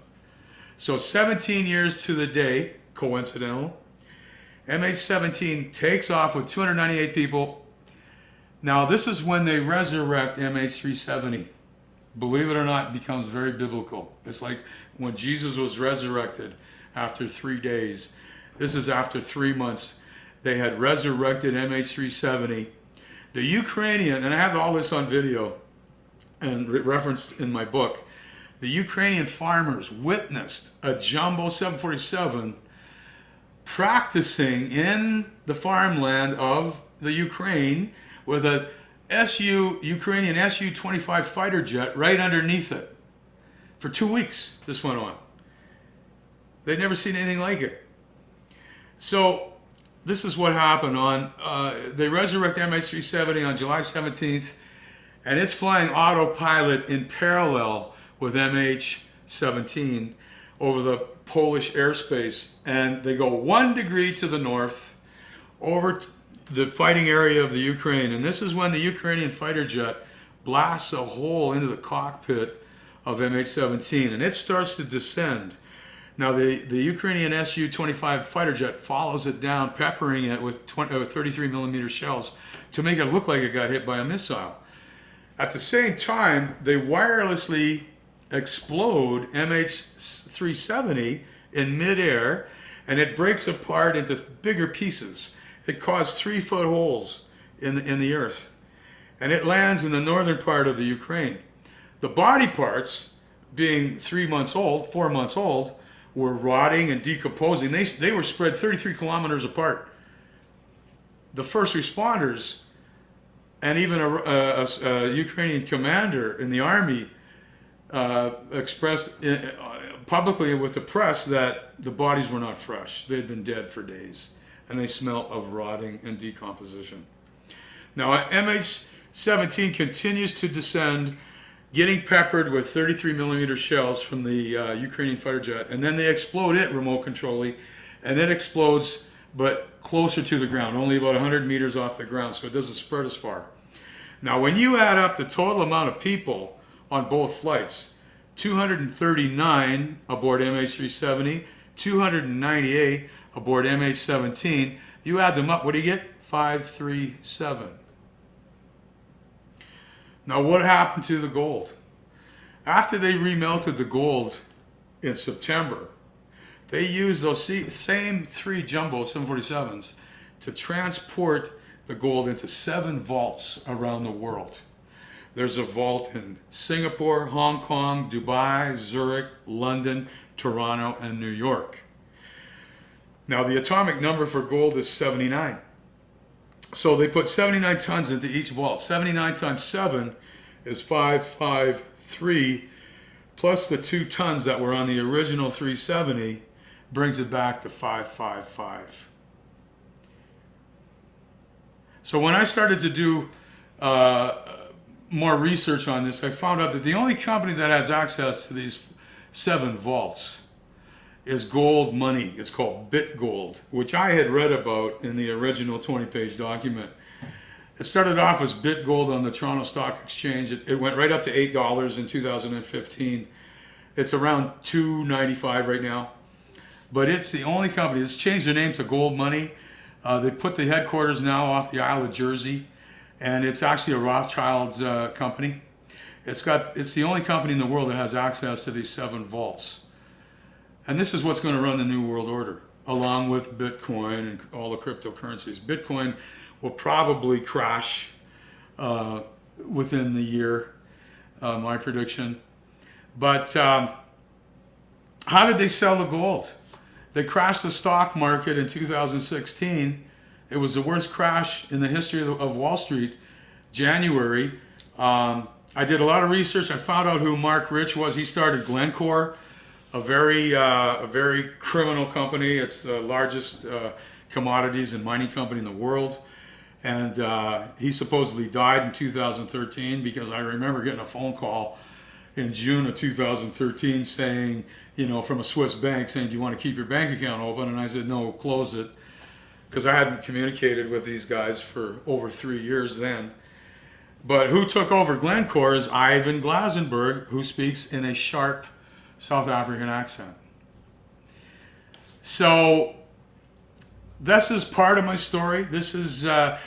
So 17 years to the day, coincidental, MH17 takes off with 298 people. Now this is when they resurrect MH370. Believe it or not, it becomes very biblical. It's like when Jesus was resurrected after 3 days. This is after 3 months. They had resurrected MH370. The Ukrainian, and I have all this on video and referenced in my book, the Ukrainian farmers witnessed a jumbo 747 practicing in the farmland of the Ukraine with a Ukrainian Su-25 fighter jet right underneath it. For 2 weeks this went on. They'd never seen anything like it. So this is what happened on, they resurrect MH370 on July 17th, and it's flying autopilot in parallel with MH17 over the Polish airspace, and they go 1 degree to the north over the fighting area of the Ukraine. And this is when the Ukrainian fighter jet blasts a hole into the cockpit of MH17, and it starts to descend. Now the Ukrainian Su-25 fighter jet follows it down, peppering it with 33 millimeter shells to make it look like it got hit by a missile. At the same time, they wirelessly explode MH370 in midair, and it breaks apart into bigger pieces. It caused 3-foot holes in the earth, and it lands in the northern part of the Ukraine. The body parts, being 4 months old, were rotting and decomposing. They were spread 33 kilometers apart. The first responders and even a Ukrainian commander in the army expressed publicly with the press that the bodies were not fresh. They had been dead for days, and they smelled of rotting and decomposition. Now MH17 continues to descend, getting peppered with 33 millimeter shells from the Ukrainian fighter jet, and then they explode it remote controlly, and it explodes but closer to the ground, only about 100 meters off the ground, so it doesn't spread as far. Now when you add up the total amount of people on both flights, 239 aboard MH370, 298 aboard MH17, you add them up, what do you get? 537. Now what happened to the gold? After they remelted the gold in September, they used those same 3 jumbo 747s to transport the gold into 7 vaults around the world. There's a vault in Singapore, Hong Kong, Dubai, Zurich, London, Toronto, and New York. Now the atomic number for gold is 79. So they put 79 tons into each vault. 79 times 7 is 553, plus the 2 tons that were on the original 370 brings it back to 555. So when I started to do more research on this, I found out that the only company that has access to these 7 vaults is Gold Money. It's called BitGold, which I had read about in the original 20-page document. It started off as BitGold on the Toronto Stock Exchange. It went right up to $8 in 2015. It's around $2.95 right now. But it's the only company. It's changed their name to Gold Money. They put the headquarters now off the Isle of Jersey, and it's actually a Rothschild's company. It's the only company in the world that has access to these 7 vaults. And this is what's going to run the New World Order, along with Bitcoin and all the cryptocurrencies. Bitcoin will probably crash within the year, my prediction. But how did they sell the gold? They crashed the stock market in 2016. It was the worst crash in the history of Wall Street, January. I did a lot of research. I found out who Mark Rich was. He started Glencore, a very criminal company. It's the largest commodities and mining company in the world. And he supposedly died in 2013 because I remember getting a phone call in June of 2013 saying, from a Swiss bank saying, do you want to keep your bank account open? And I said, no, close it. Because I hadn't communicated with these guys for over 3 years then. But who took over Glencore is Ivan Glasenberg, who speaks in a sharp South African accent. So this is part of my story. This is, to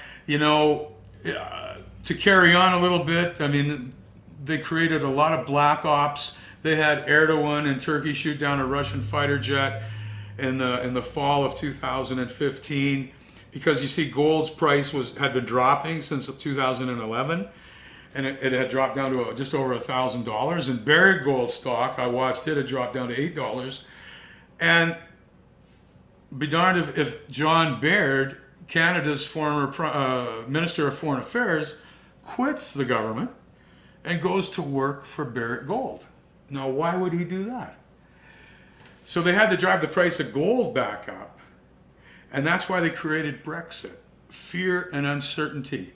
carry on a little bit. I mean, they created a lot of black ops. They had Erdogan in Turkey shoot down a Russian fighter jet in the fall of 2015, because you see gold's price had been dropping since 2011, and it had dropped down to just over $1,000. And Barrick Gold stock, I watched it, had dropped down to $8. And be darned if John Baird, Canada's former Minister of Foreign Affairs, quits the government and goes to work for Barrick Gold. Now, why would he do that? So they had to drive the price of gold back up. And that's why they created Brexit. Fear and uncertainty.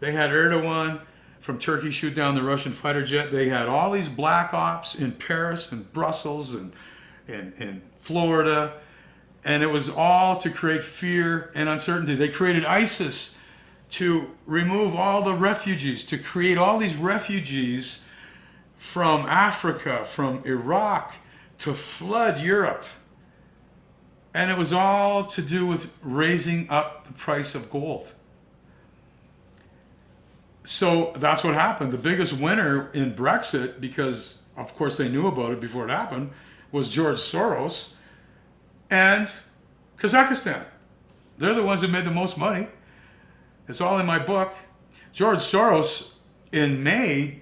They had Erdogan from Turkey shoot down the Russian fighter jet. They had all these black ops in Paris and Brussels and in Florida. And it was all to create fear and uncertainty. They created ISIS to remove all the refugees, to create all these refugees from Africa, from Iraq, to flood Europe. And it was all to do with raising up the price of gold. So that's what happened. The biggest winner in Brexit, because of course they knew about it before it happened, was George Soros and Kazakhstan. They're the ones that made the most money. It's all in my book. George Soros in May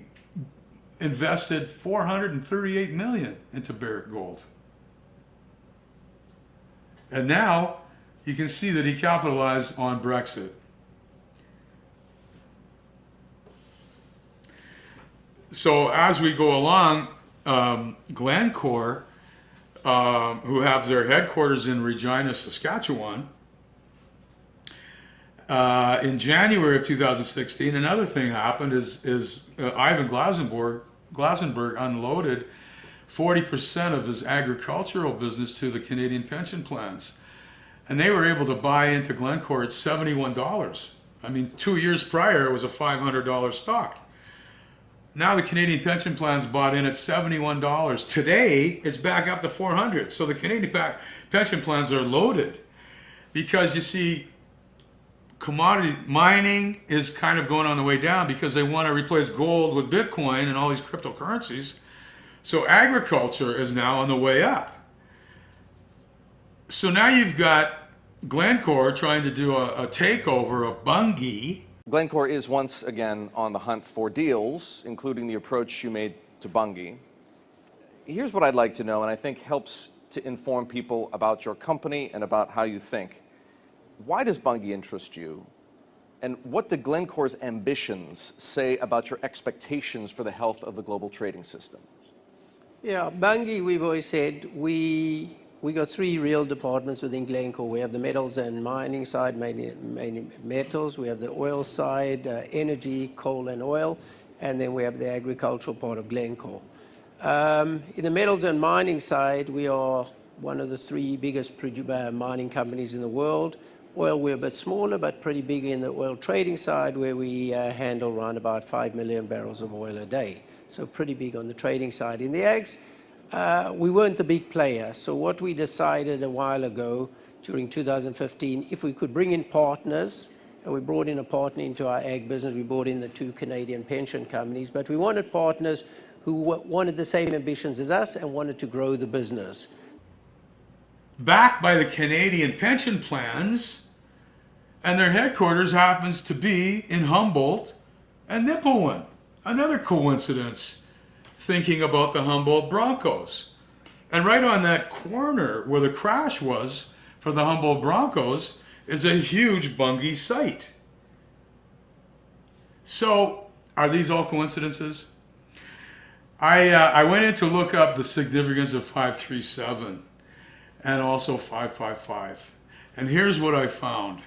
invested $438 million into Barrick Gold. And now you can see that he capitalized on Brexit. So as we go along, Glencore, who have their headquarters in Regina, Saskatchewan, in January of 2016, another thing happened is Ivan Glasenberg unloaded 40% of his agricultural business to the Canadian pension plans. And they were able to buy into Glencore at $71. I mean, 2 years prior, it was a $500 stock. Now the Canadian pension plans bought in at $71. Today, it's back up to $400. So the Canadian pension plans are loaded because, you see, commodity mining is kind of going on the way down because they want to replace gold with Bitcoin and all these cryptocurrencies. So agriculture is now on the way up. So now you've got Glencore trying to do a takeover of Bunge.
Glencore is once again on the hunt for deals, including the approach you made to Bunge. Here's what I'd like to know, and I think helps to inform people about your company and about how you think. Why does Bunge interest you? And what do Glencore's ambitions say about your expectations for the health of the global trading system?
Yeah, Bunge, we've always said, we got three real departments within Glencore. We have the metals and mining side, mainly metals. We have the oil side, energy, coal and oil. And then we have the agricultural part of Glencore. In the metals and mining side, we are one of the three biggest mining companies in the world. Oil, we're a bit smaller, but pretty big in the oil trading side, where we handle around about 5 million barrels of oil a day. So pretty big on the trading side. In the ags, we weren't the big player. So what we decided a while ago, during 2015, if we could bring in partners, and we brought in a partner into our ag business. We brought in the two Canadian pension companies, but we wanted partners who wanted the same ambitions as us and wanted to grow the business.
Backed by the Canadian pension plans, and their headquarters happens to be in Humboldt and Nipawin. Another coincidence, thinking about the Humboldt Broncos. And right on that corner where the crash was for the Humboldt Broncos is a huge Bungie site. So, are these all coincidences? I went in to look up the significance of 537 and also 555. And here's what I found.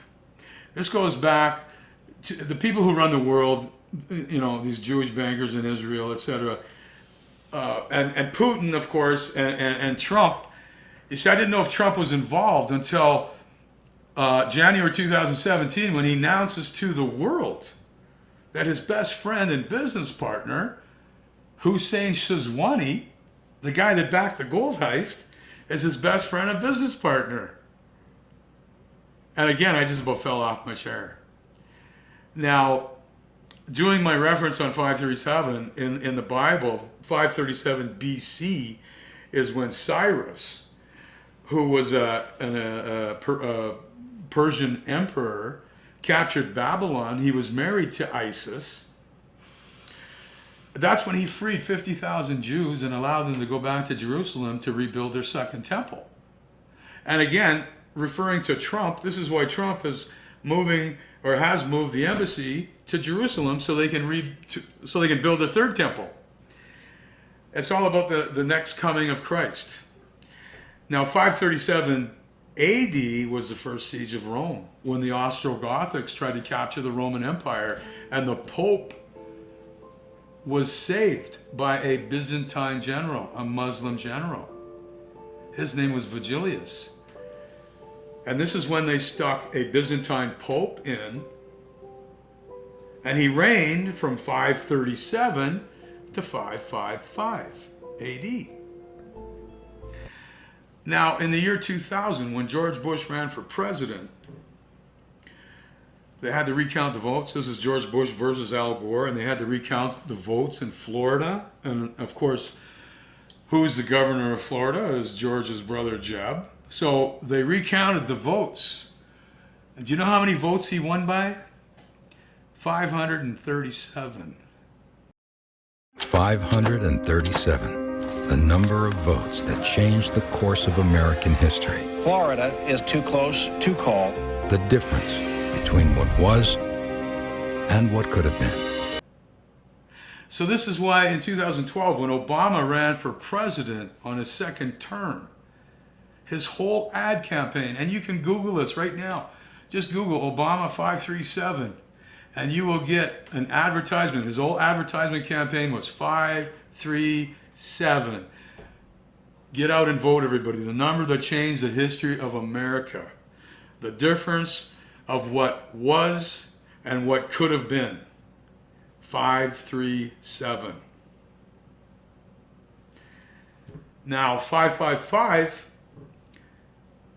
This goes back to the people who run the world, you know, these Jewish bankers in Israel, etc. And Putin, of course, and Trump. You see, I didn't know if Trump was involved until January 2017 when he announces to the world that his best friend and business partner, Hussein Shizwani, the guy that backed the gold heist, is his best friend and business partner. And again, I just about fell off my chair. Now, doing my reference on 537 in the Bible, 537 BC is when Cyrus, who was a Persian emperor, captured Babylon. He was married to Isis. That's when he freed 50,000 Jews and allowed them to go back to Jerusalem to rebuild their second temple. And again, referring to Trump, this is why Trump is moving or has moved the embassy to Jerusalem so they can build a third temple. It's all about the next coming of Christ. Now, 537 AD was the first siege of Rome, when the Ostrogothics tried to capture the Roman Empire, and the Pope was saved by a Byzantine general, a Muslim general. His name was Vigilius. And this is when they stuck a Byzantine Pope in, and he reigned from 537 to 555 AD. Now, in the year 2000, when George Bush ran for president, they had to recount the votes. This is George Bush versus Al Gore, and they had to recount the votes in Florida. And of course, who's the governor of Florida is George's brother, Jeb. So they recounted the votes. And do you know how many votes he won by? 537.
537. The number of votes that changed the course of American history.
Florida is too close to call.
The difference between what was and what could have been.
So this is why in 2012, when Obama ran for president on his second term, his whole ad campaign, and you can Google this right now, just Google Obama 537, and you will get an advertisement. His whole advertisement campaign was 537. Get out and vote, everybody. The number that changed the history of America. The difference of what was and what could have been. 537. Now, 555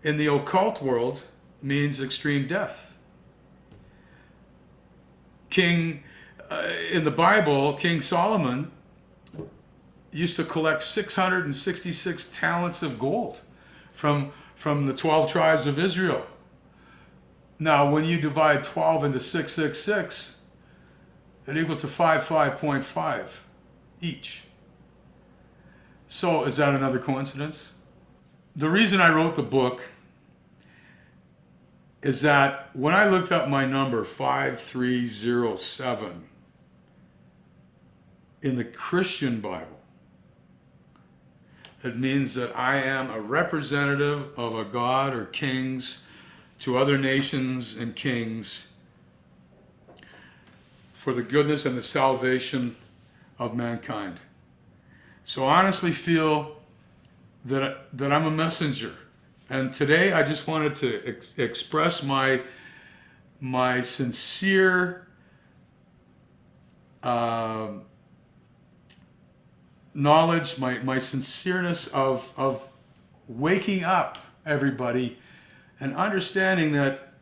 in the occult world means extreme death. In the Bible, King Solomon used to collect 666 talents of gold from the 12 tribes of Israel. Now, when you divide 12 into 666, it equals to 5.5 each. So, is that another coincidence? The reason I wrote the book is that when I looked up my number 5307 in the Christian Bible, it means that I am a representative of a God or kings to other nations and kings for the goodness and the salvation of mankind. So I honestly feel that I'm a messenger. And today I just wanted to express my sincere knowledge, my sincereness of waking up everybody and understanding that,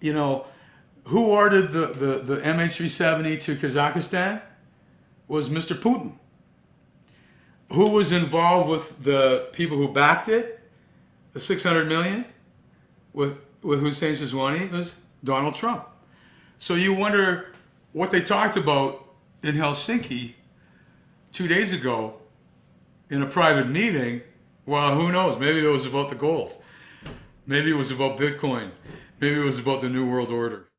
you know, who ordered the MH370 to Kazakhstan was Mr. Putin. Who was involved with the people who backed it, the 600 million, with Hussein Shizwani? It was Donald Trump. So you wonder what they talked about in Helsinki 2 days ago in a private meeting Well, who knows? Maybe it was about the gold. Maybe it was about Bitcoin. Maybe it was about the New World Order.